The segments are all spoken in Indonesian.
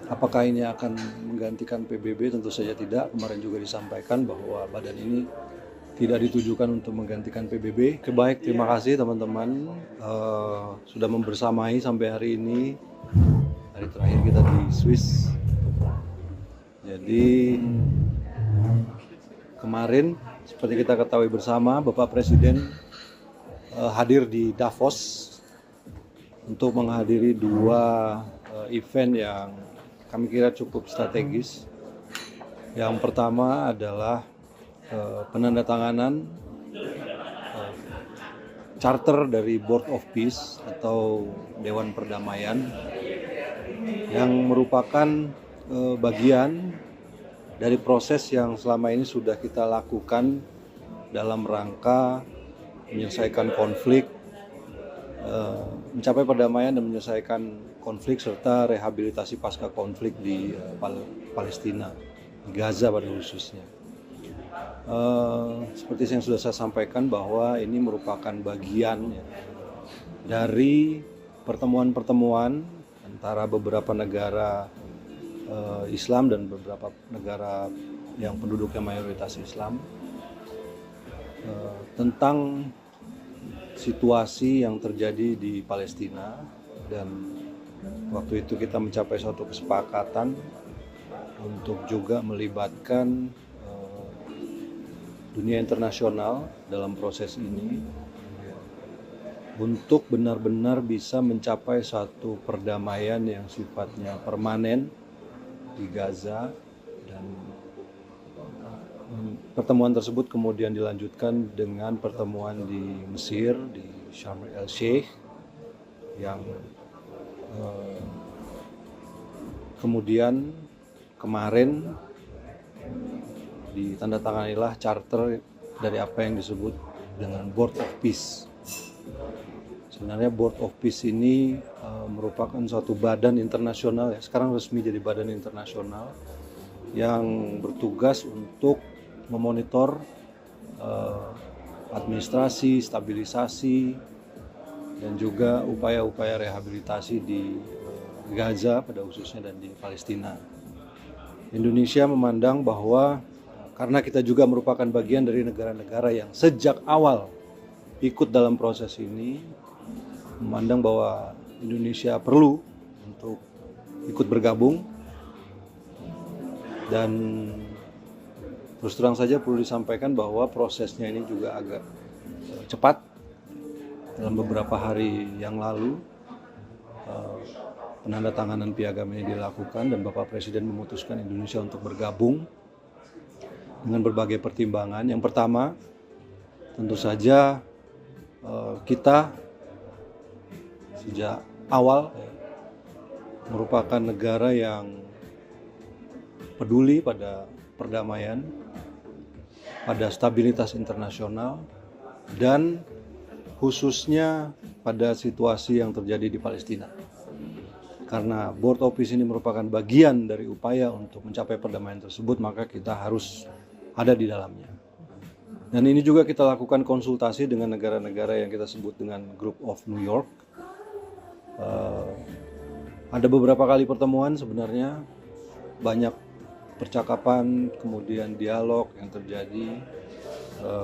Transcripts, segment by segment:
Apakah ini akan menggantikan PBB? Tentu saja tidak. Kemarin juga disampaikan bahwa badan ini tidak ditujukan untuk menggantikan PBB. Baik, terima kasih teman-teman sudah membersamai sampai hari ini. Hari terakhir kita di Swiss. Jadi kemarin seperti kita ketahui bersama, Bapak Presiden hadir di Davos untuk menghadiri dua event yang kami kira cukup strategis. Yang pertama adalah penandatanganan charter dari Board of Peace atau Dewan Perdamaian yang merupakan bagian dari proses yang selama ini sudah kita lakukan dalam rangka menyelesaikan konflik, mencapai perdamaian dan menyelesaikan konflik serta rehabilitasi pasca konflik di Palestina, di Gaza pada khususnya. Seperti yang sudah saya sampaikan bahwa ini merupakan bagian ya, dari pertemuan-pertemuan antara beberapa negara Islam dan beberapa negara yang penduduknya mayoritas Islam tentang situasi yang terjadi di Palestina, dan waktu itu kita mencapai suatu kesepakatan untuk juga melibatkan dunia internasional dalam proses ini untuk benar-benar bisa mencapai satu perdamaian yang sifatnya permanen di Gaza. Dan pertemuan tersebut kemudian dilanjutkan dengan pertemuan di Mesir, di Sharm el-Sheikh, yang kemudian kemarin ditandatanganilah charter dari apa yang disebut dengan Board of Peace. Sebenarnya Board of Peace ini merupakan suatu badan internasional ya, sekarang resmi jadi badan internasional yang bertugas untuk memonitor administrasi, stabilisasi, dan juga upaya-upaya rehabilitasi di Gaza pada khususnya dan di Palestina. Indonesia memandang bahwa karena kita juga merupakan bagian dari negara-negara yang sejak awal ikut dalam proses ini, memandang bahwa Indonesia perlu untuk ikut bergabung. Dan terus terang saja perlu disampaikan bahwa prosesnya ini juga agak cepat. Dalam beberapa hari yang lalu penandatanganan piagam ini dilakukan dan Bapak Presiden memutuskan Indonesia untuk bergabung dengan berbagai pertimbangan. Yang pertama, tentu saja kita sejak awal merupakan negara yang peduli pada perdamaian, pada stabilitas internasional, dan khususnya pada situasi yang terjadi di Palestina. Karena Board of Peace ini merupakan bagian dari upaya untuk mencapai perdamaian tersebut, maka kita harus ada di dalamnya. Dan ini juga kita lakukan konsultasi dengan negara-negara yang kita sebut dengan Group of New York. Ada beberapa kali pertemuan, sebenarnya banyak percakapan, kemudian dialog yang terjadi,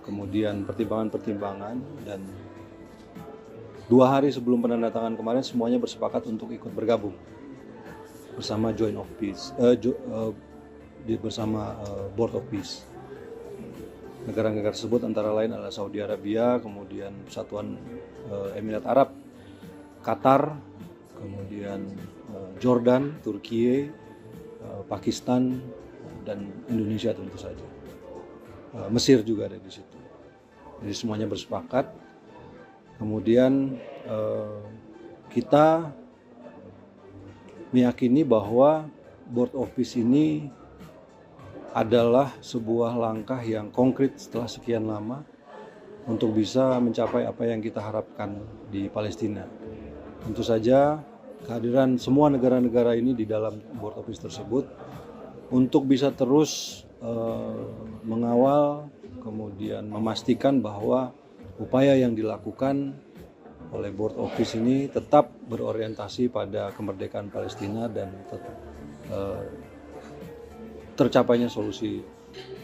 kemudian pertimbangan-pertimbangan, dan 2 hari sebelum penandatanganan kemarin semuanya bersepakat untuk ikut bergabung bersama Joint of Peace, bersama Board of Peace. Negara-negara tersebut antara lain adalah Saudi Arabia, kemudian Persatuan Emirat Arab, Qatar, kemudian Jordan, Turki, Pakistan, dan Indonesia tentu saja. Mesir juga ada di situ. Jadi semuanya bersepakat. Kemudian kita meyakini bahwa Board of Peace ini adalah sebuah langkah yang konkret setelah sekian lama untuk bisa mencapai apa yang kita harapkan di Palestina. Tentu saja kehadiran semua negara-negara ini di dalam Board of Peace tersebut untuk bisa terus mengawal, kemudian memastikan bahwa upaya yang dilakukan oleh Board of Peace ini tetap berorientasi pada kemerdekaan Palestina dan eh, tercapainya solusi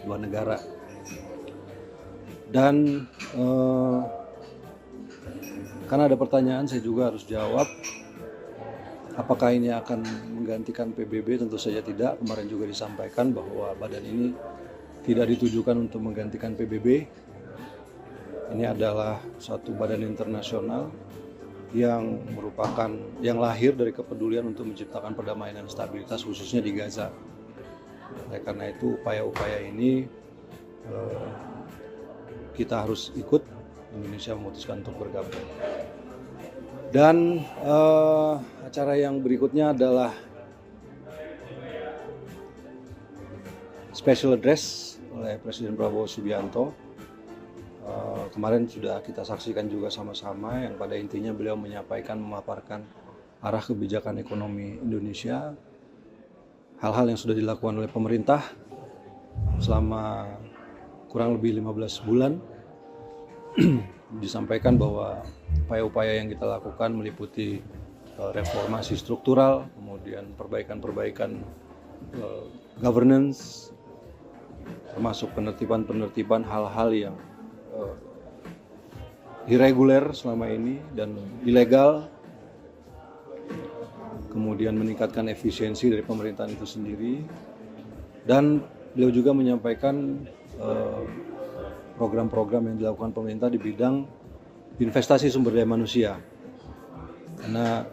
dua negara. Dan karena ada pertanyaan, saya juga harus jawab. Apakah ini akan menggantikan PBB? Tentu saja tidak. Kemarin juga disampaikan bahwa badan ini tidak ditujukan untuk menggantikan PBB. Ini adalah suatu badan internasional yang lahir dari kepedulian untuk menciptakan perdamaian dan stabilitas, khususnya di Gaza. Oleh karena itu, upaya-upaya ini kita harus ikut. Indonesia memutuskan untuk bergabung. Dan acara yang berikutnya adalah special address oleh Presiden Prabowo Subianto. Kemarin sudah kita saksikan juga sama-sama, yang pada intinya beliau memaparkan arah kebijakan ekonomi Indonesia, hal-hal yang sudah dilakukan oleh pemerintah selama kurang lebih 15 bulan. Disampaikan bahwa upaya-upaya yang kita lakukan meliputi reformasi struktural, kemudian perbaikan-perbaikan governance, termasuk penertiban hal-hal yang irreguler selama ini dan ilegal, kemudian meningkatkan efisiensi dari pemerintahan itu sendiri. Dan beliau juga menyampaikan program-program yang dilakukan pemerintah di bidang investasi sumber daya manusia. Karena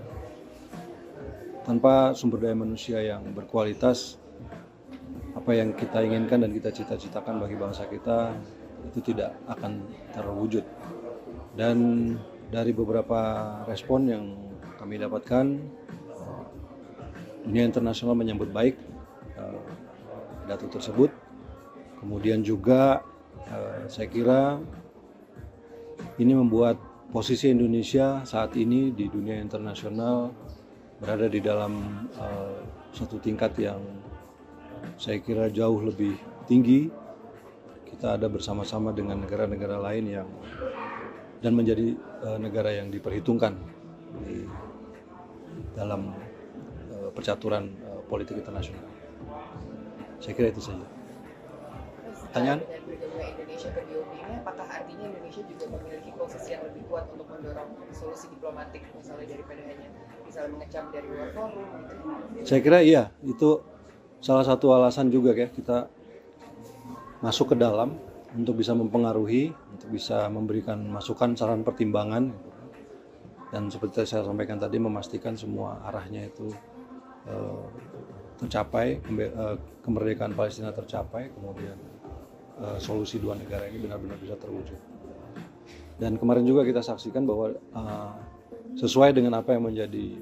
tanpa sumber daya manusia yang berkualitas, apa yang kita inginkan dan kita cita-citakan bagi bangsa kita itu tidak akan terwujud. Dan dari beberapa respon yang kami dapatkan, dunia internasional menyambut baik pidato tersebut. Kemudian juga saya kira ini membuat posisi Indonesia saat ini di dunia internasional berada di dalam satu tingkat yang saya kira jauh lebih tinggi. Kita ada bersama-sama dengan negara-negara lain dan menjadi negara yang diperhitungkan di dalam percaturan politik internasional. Saya kira itu saja. Pertanyaan? Dengan bergabungnya Indonesia ke BOP ini, apakah artinya Indonesia juga memiliki posisi yang lebih kuat untuk mendorong solusi diplomatik, misalnya daripada hanya misalnya mengecam dari luar forum gitu? Saya kira iya, itu salah satu alasan juga ya kita masuk ke dalam untuk bisa mempengaruhi, untuk bisa memberikan masukan, saran, pertimbangan. Dan seperti saya sampaikan tadi, memastikan semua arahnya itu tercapai, kemerdekaan Palestina tercapai, kemudian solusi dua negara ini benar-benar bisa terwujud. Dan kemarin juga kita saksikan bahwa sesuai dengan apa yang menjadi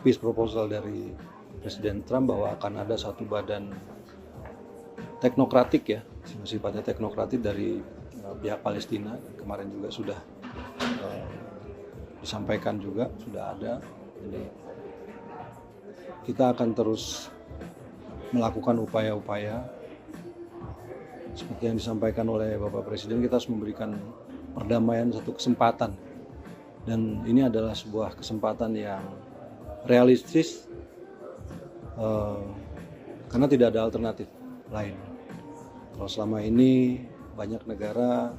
peace proposal dari Presiden Trump, bahwa akan ada satu badan teknokratik ya, sifatnya teknokratik dari pihak Palestina. Kemarin juga sudah disampaikan juga, sudah ada. Jadi kita akan terus melakukan upaya-upaya seperti yang disampaikan oleh Bapak Presiden. Kita harus memberikan perdamaian satu kesempatan, dan ini adalah sebuah kesempatan yang realistis karena tidak ada alternatif lain. Kalau selama ini banyak negara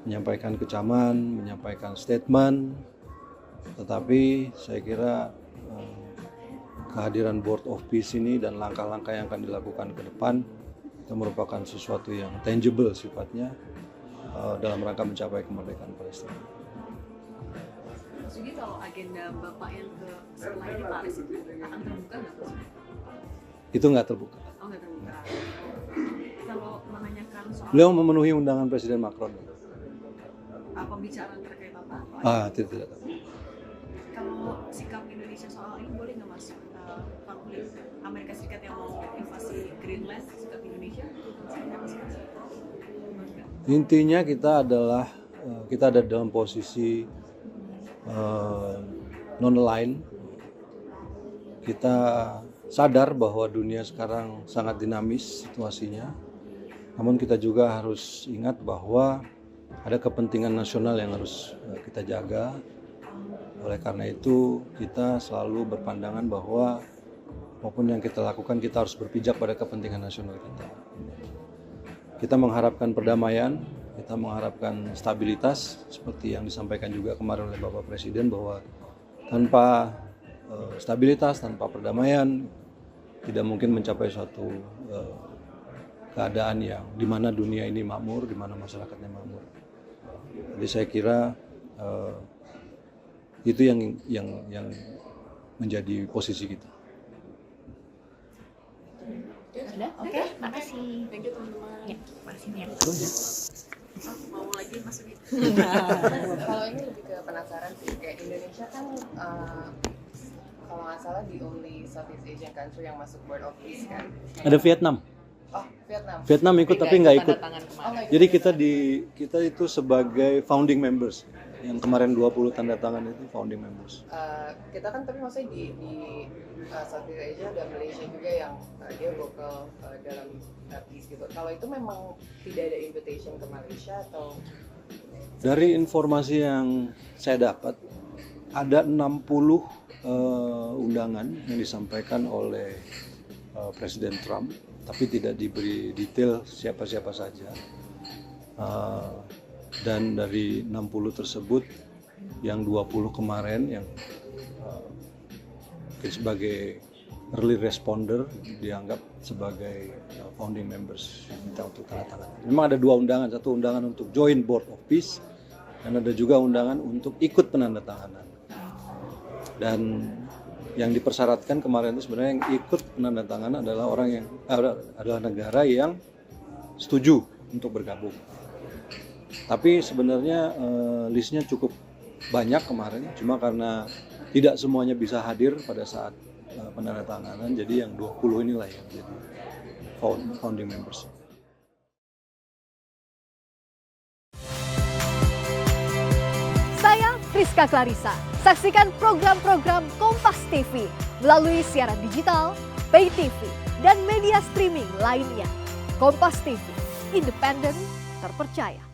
menyampaikan kecaman, menyampaikan statement, tetapi saya kira kehadiran Board of Peace ini dan langkah-langkah yang akan dilakukan ke depan itu merupakan sesuatu yang tangible sifatnya dalam rangka mencapai kemerdekaan Palestina. Mas Yugi, kalau agenda Bapak yang setelah ini Paris itu akan terbuka nggak Mas? Itu nggak terbuka. Oh, nggak terbuka. Kalau menanyakan soal Beliau memenuhi undangan Presiden Macron. pembicaraan terkait apa? Tidak. Kalau sikap Indonesia soal ini boleh nggak Mas? Amerika Serikat yang mau invasi Greenland, sikap Indonesia? Intinya kita ada dalam posisi non-aligned. Kita sadar bahwa dunia sekarang sangat dinamis situasinya. Namun kita juga harus ingat bahwa ada kepentingan nasional yang harus kita jaga. Oleh karena itu kita selalu berpandangan bahwa apapun yang kita lakukan kita harus berpijak pada kepentingan nasional kita. Kita mengharapkan perdamaian, kita mengharapkan stabilitas seperti yang disampaikan juga kemarin oleh Bapak Presiden bahwa tanpa stabilitas, tanpa perdamaian tidak mungkin mencapai suatu keadaan yang di mana dunia ini makmur, di mana masyarakatnya makmur. Jadi saya kira itu yang menjadi posisi kita. Udah, oke, makasih. Thank you teman-teman. Ya, makasih Nia. Mau lagi masukin. Kalau ini lebih ke penasaran sih, kayak Indonesia kan kalau nggak salah the only Southeast Asian country yang masuk Board of Peace kan. Ada Vietnam. Oh, Vietnam. Vietnam ikut tapi nggak ikut. Oh, nggak ikut. Jadi kita itu sebagai founding members. Yang kemarin 20 tanda tangan itu founding members. Kita kan tapi maksudnya di Southeast Asia ada Malaysia juga yang dia vocal dalam peace gitu. Kalau itu memang tidak ada invitation ke Malaysia atau? Dari informasi yang saya dapat ada 60 undangan yang disampaikan oleh Presiden Trump, tapi tidak diberi detail siapa-siapa saja. Dan dari 60 tersebut yang 20 kemarin yang sebagai early responder dianggap sebagai founding members yang minta untuk tanda tangan. Memang ada 2 undangan, satu undangan untuk join Board of Peace dan ada juga undangan untuk ikut penandatanganan. Dan yang dipersyaratkan kemarin itu sebenarnya yang ikut penandatanganan adalah adalah negara yang setuju untuk bergabung. Tapi sebenarnya listnya cukup banyak kemarin, cuma karena tidak semuanya bisa hadir pada saat penandatanganan, jadi yang 20 inilah yang jadi founding members. Saya Friska Clarissa. Saksikan program-program Kompas TV melalui siaran digital, pay TV, dan media streaming lainnya. Kompas TV, independen, terpercaya.